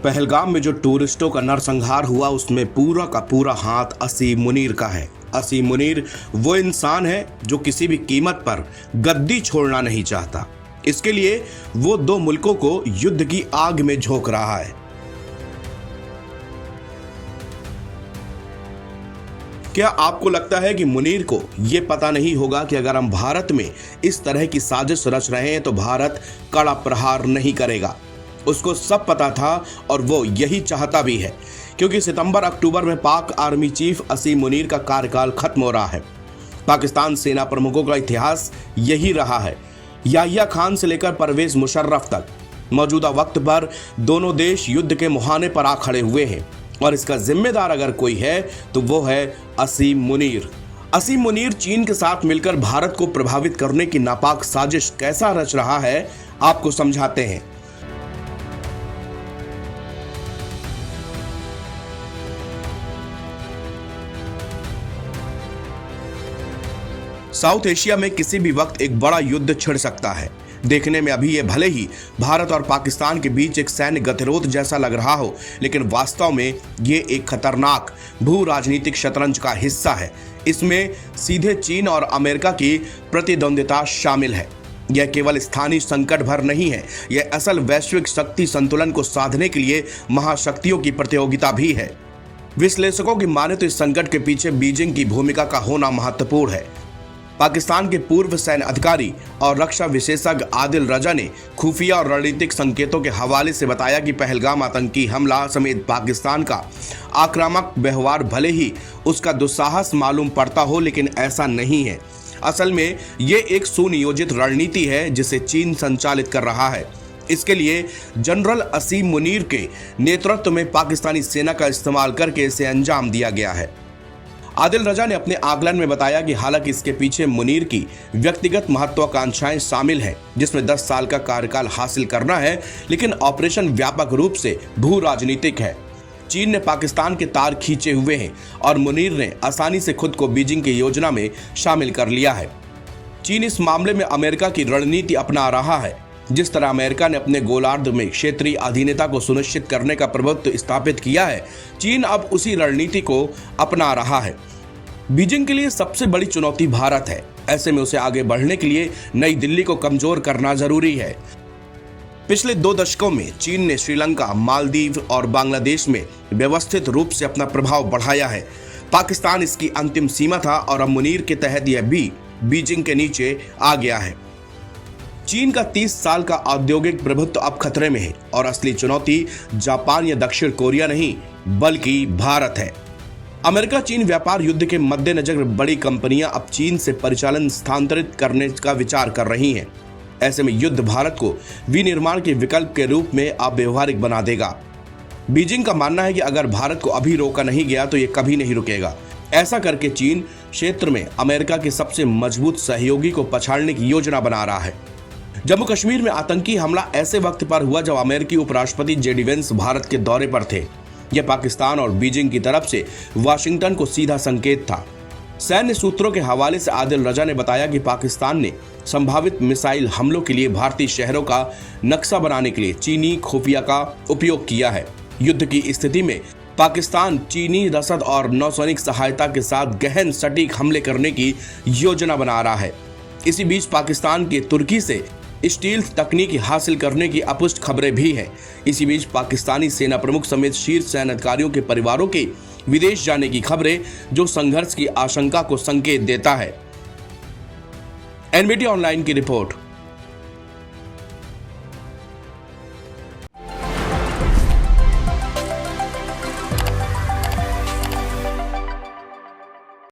पहलगाम में जो टूरिस्टों का नरसंहार हुआ उसमें पूरा का पूरा हाथ असीम मुनीर का है। असीम मुनीर वो इंसान है जो किसी भी कीमत पर गद्दी छोड़ना नहीं चाहता। इसके लिए वो दो मुल्कों को युद्ध की आग में झोंक रहा है। क्या आपको लगता है कि मुनीर को यह पता नहीं होगा कि अगर हम भारत में इस तरह की साजिश रच रहे हैं तो भारत कड़ा प्रहार नहीं करेगा? उसको सब पता था और वो यही चाहता भी है, क्योंकि सितंबर अक्टूबर में पाक आर्मी चीफ असीम मुनीर का कार्यकाल खत्म हो रहा है। पाकिस्तान सेना प्रमुखों का इतिहास यही रहा है। याहिया खान से लेकर परवेज मुशर्रफ तक मौजूदा वक्त पर दोनों देश युद्ध के मुहाने पर आ खड़े हुए हैं और इसका जिम्मेदार अगर कोई है तो वो है असीम मुनीर। असीम मुनीर चीन के साथ मिलकर भारत को प्रभावित करने की नापाक साजिश कैसा रच रहा है, आपको समझाते हैं। साउथ एशिया में किसी भी वक्त एक बड़ा युद्ध छिड़ सकता है। देखने में अभी ये भले ही भारत और पाकिस्तान के बीच एक सैन्य गतिरोध जैसा लग रहा हो, लेकिन वास्तव में ये एक खतरनाक भू राजनीतिक शतरंज का हिस्सा है। इसमें सीधे चीन और अमेरिका की प्रतिद्वंदिता शामिल है। यह केवल स्थानीय संकट भर नहीं है, यह असल वैश्विक शक्ति संतुलन को साधने के लिए महाशक्तियों की प्रतियोगिता भी है। विश्लेषकों की माने तो इस संकट के पीछे बीजिंग की भूमिका का होना महत्वपूर्ण है। पाकिस्तान के पूर्व सैन्य अधिकारी और रक्षा विशेषज्ञ आदिल रजा ने खुफिया और रणनीतिक संकेतों के हवाले से बताया कि पहलगाम आतंकी हमला समेत पाकिस्तान का आक्रामक व्यवहार भले ही उसका दुस्साहस मालूम पड़ता हो, लेकिन ऐसा नहीं है। असल में ये एक सुनियोजित रणनीति है जिसे चीन संचालित कर रहा है। इसके लिए जनरल असीम मुनीर के नेतृत्व में पाकिस्तानी सेना का इस्तेमाल करके इसे अंजाम दिया गया है। आदिल रजा ने अपने आकलन में बताया कि हालांकि इसके पीछे मुनीर की व्यक्तिगत महत्वाकांक्षाएं शामिल हैं, जिसमें 10 साल का कार्यकाल हासिल करना है, लेकिन ऑपरेशन व्यापक रूप से भू राजनीतिक है। चीन ने पाकिस्तान के तार खींचे हुए हैं और मुनीर ने आसानी से खुद को बीजिंग की योजना में शामिल कर लिया है। चीन इस मामले में अमेरिका की रणनीति अपना रहा है। जिस तरह अमेरिका ने अपने गोलार्ध में क्षेत्रीय अधीनता को सुनिश्चित करने का प्रभुत्व स्थापित किया है, चीन अब उसी रणनीति को अपना रहा है। बीजिंग के लिए सबसे बड़ी चुनौती भारत है। ऐसे में उसे आगे बढ़ने के लिए नई दिल्ली को कमजोर करना जरूरी है। पिछले 2 दशकों में चीन ने श्रीलंका, मालदीव और बांग्लादेश में व्यवस्थित रूप से अपना प्रभाव बढ़ाया है। पाकिस्तान इसकी अंतिम सीमा था और अब मुनीर के तहत यह भी बीजिंग के नीचे आ गया है। चीन का 30 साल का औद्योगिक प्रभुत्व अब खतरे में है और असली चुनौती जापान या दक्षिण कोरिया नहीं बल्कि भारत है। अमेरिका चीन व्यापार युद्ध के मद्देनजर बड़ी कंपनियां अब चीन से परिचालन स्थानांतरित करने का विचार कर रही हैं। ऐसे में युद्ध भारत को विनिर्माण के विकल्प के रूप में अब व्यवहारिक बना देगा। बीजिंग का मानना है कि अगर भारत को अभी रोका नहीं गया तो ये कभी नहीं रुकेगा। ऐसा करके चीन क्षेत्र में अमेरिका के सबसे मजबूत सहयोगी को पछाड़ने की योजना बना रहा है। जम्मू कश्मीर में आतंकी हमला ऐसे वक्त पर हुआ जब अमेरिकी उपराष्ट्रपति जेडी वेंस भारत के दौरे पर थे। यह पाकिस्तान और बीजिंग की तरफ से वाशिंगटन को सीधा संकेत था। सैन्य सूत्रों के हवाले से आदिल रजा ने बताया कि पाकिस्तान ने संभावित मिसाइल हमलों के लिए भारतीय शहरों का नक्शा बनाने के लिए चीनी खुफिया का उपयोग किया है। युद्ध की स्थिति में पाकिस्तान चीनी रसद और नौसैनिक सहायता के साथ गहन सटीक हमले करने की योजना बना रहा है। इसी बीच पाकिस्तान के तुर्की से स्टील्थ तकनीक हासिल करने की अपुष्ट खबरें भी हैं। इसी बीच पाकिस्तानी सेना प्रमुख समेत शीर्ष सैन्य अधिकारियों के परिवारों के विदेश जाने की खबरें, जो संघर्ष की आशंका को संकेत देता है। एनबीटी ऑनलाइन की रिपोर्ट।